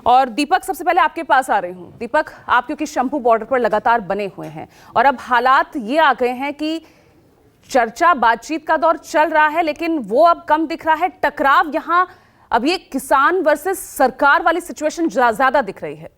और दीपक, सबसे पहले आपके पास आ रही हूं। दीपक, आप क्योंकि शंभू बॉर्डर पर लगातार बने हुए हैं और अब हालात ये आ गए हैं कि चर्चा बातचीत का दौर चल रहा है, लेकिन वो अब कम दिख रहा है। टकराव यहां अब ये किसान वर्सेस सरकार वाली सिचुएशन ज्यादा दिख रही है।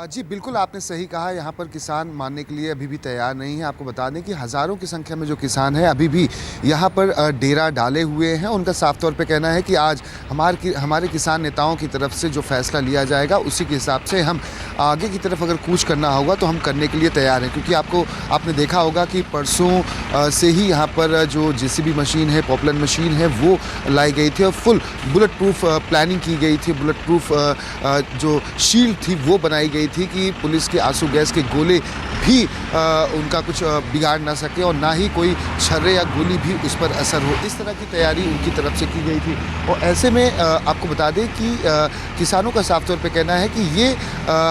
जी बिल्कुल, आपने सही कहा। यहाँ पर किसान मानने के लिए अभी भी तैयार नहीं है। आपको बता दें कि हज़ारों की संख्या में जो किसान हैं अभी भी यहाँ पर डेरा डाले हुए हैं। उनका साफ तौर पे कहना है कि आज हमारे किसान नेताओं की तरफ से जो फैसला लिया जाएगा उसी के हिसाब से हम आगे की तरफ अगर कूच करना होगा तो हम करने के लिए तैयार हैं। क्योंकि आपने देखा होगा कि परसों से ही यहाँ पर जो JCB मशीन है, पॉपुलर मशीन है, वो लाई गई थी और फुल बुलेट प्रूफ प्लानिंग की गई थी। बुलेट प्रूफ जो शील्ड थी वो बनाई गई थी कि पुलिस के आंसू गैस के गोले भी उनका कुछ बिगाड़ ना सके और ना ही कोई छर्रे या गोली भी उस पर असर हो। इस तरह की तैयारी उनकी तरफ से की गई थी। और ऐसे में आपको बता दें कि किसानों का साफ तौर पे कहना है कि ये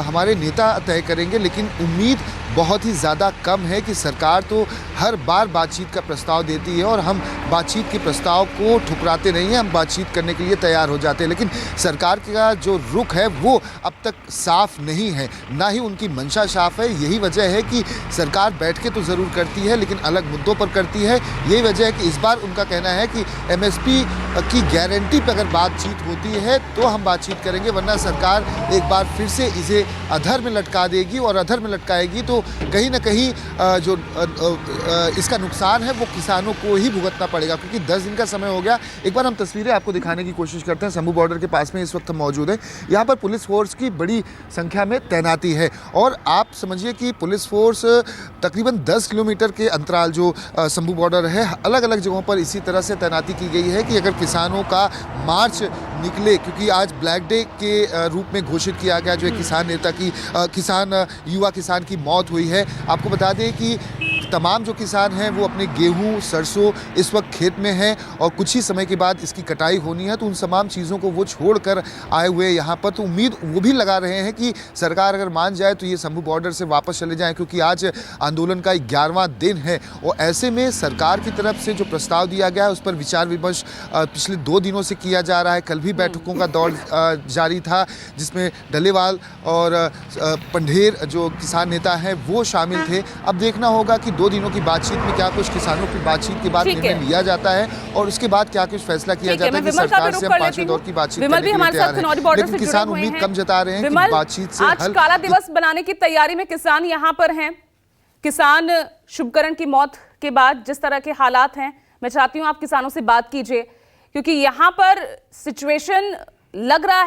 हमारे नेता तय करेंगे, लेकिन उम्मीद बहुत ही ज़्यादा कम है कि सरकार तो हर बार बातचीत का प्रस्ताव देती है और हम बातचीत के प्रस्ताव को ठुकराते नहीं हैं, हम बातचीत करने के लिए तैयार हो जाते हैं। लेकिन सरकार का जो रुख है वो अब तक साफ नहीं है, ना ही उनकी मंशा साफ है। यही वजह है कि सरकार बैठ के तो ज़रूर करती है लेकिन अलग मुद्दों पर करती है। यही वजह है कि इस बार उनका कहना है कि MSP की गारंटी पर अगर बातचीत होती है तो हम बातचीत करेंगे, वरना सरकार एक बार फिर से इसे अधर में लटका देगी और अधर में लटकाएगी तो कहीं ना कहीं जो इसका नुकसान है वो किसानों को ही भुगतना पड़ेगा। क्योंकि 10 दिन का समय हो गया। एक बार हम तस्वीरें आपको दिखाने की कोशिश करते हैं। शंभू बॉर्डर के पास में इस वक्त हम मौजूद हैं। यहाँ पर पुलिस फोर्स की बड़ी संख्या में तैनाती है और आप समझिए कि पुलिस फोर्स तकरीबन 10 किलोमीटर के अंतराल जो शंभू बॉर्डर है, अलग अलग जगहों पर इसी तरह से तैनाती की गई है कि अगर किसानों का मार्च निकले, क्योंकि आज ब्लैक डे के रूप में घोषित किया गया, जो एक किसान नेता की युवा किसान की मौत हुई है। आपको बता दें कि तमाम जो किसान हैं वो अपने गेहूं, सरसों इस वक्त खेत में हैं और कुछ ही समय के बाद इसकी कटाई होनी है। तो उन तमाम चीज़ों को वो छोड़कर आए हुए यहाँ पर, तो उम्मीद वो भी लगा रहे हैं कि सरकार अगर मान जाए तो ये शंभू बॉर्डर से वापस चले जाएं, क्योंकि आज आंदोलन का 11वां दिन है। और ऐसे में सरकार की तरफ से जो प्रस्ताव दिया गया है उस पर विचार विमर्श पिछले 2 दिनों से किया जा रहा है। कल भी बैठकों का दौर जारी था जिसमें डलेवाल और पंढेर जो किसान नेता हैं वो शामिल थे। अब देखना होगा कि 2 दिनों की बातचीत में क्या कुछ किसानों की बातचीत के बाद निर्णय लिया जाता है और उसके बाद क्या कुछ फैसला किया जाता है कि सरकार से हम 5वें दौर की बातचीत करने के लिए तैयार हैं। लेकिन किसान उम्मीद कम जता रहे हैं कि बातचीत से आज काला दिवस बनाने की तैयारी में किसान यहाँ पर हैं। किसान शुभकरण की मौत के बाद जिस तरह के हालात हैं, मैं चाहती हूँ आप किसानों से बात कीजिए, क्योंकि यहाँ पर सिचुएशन लग रहा है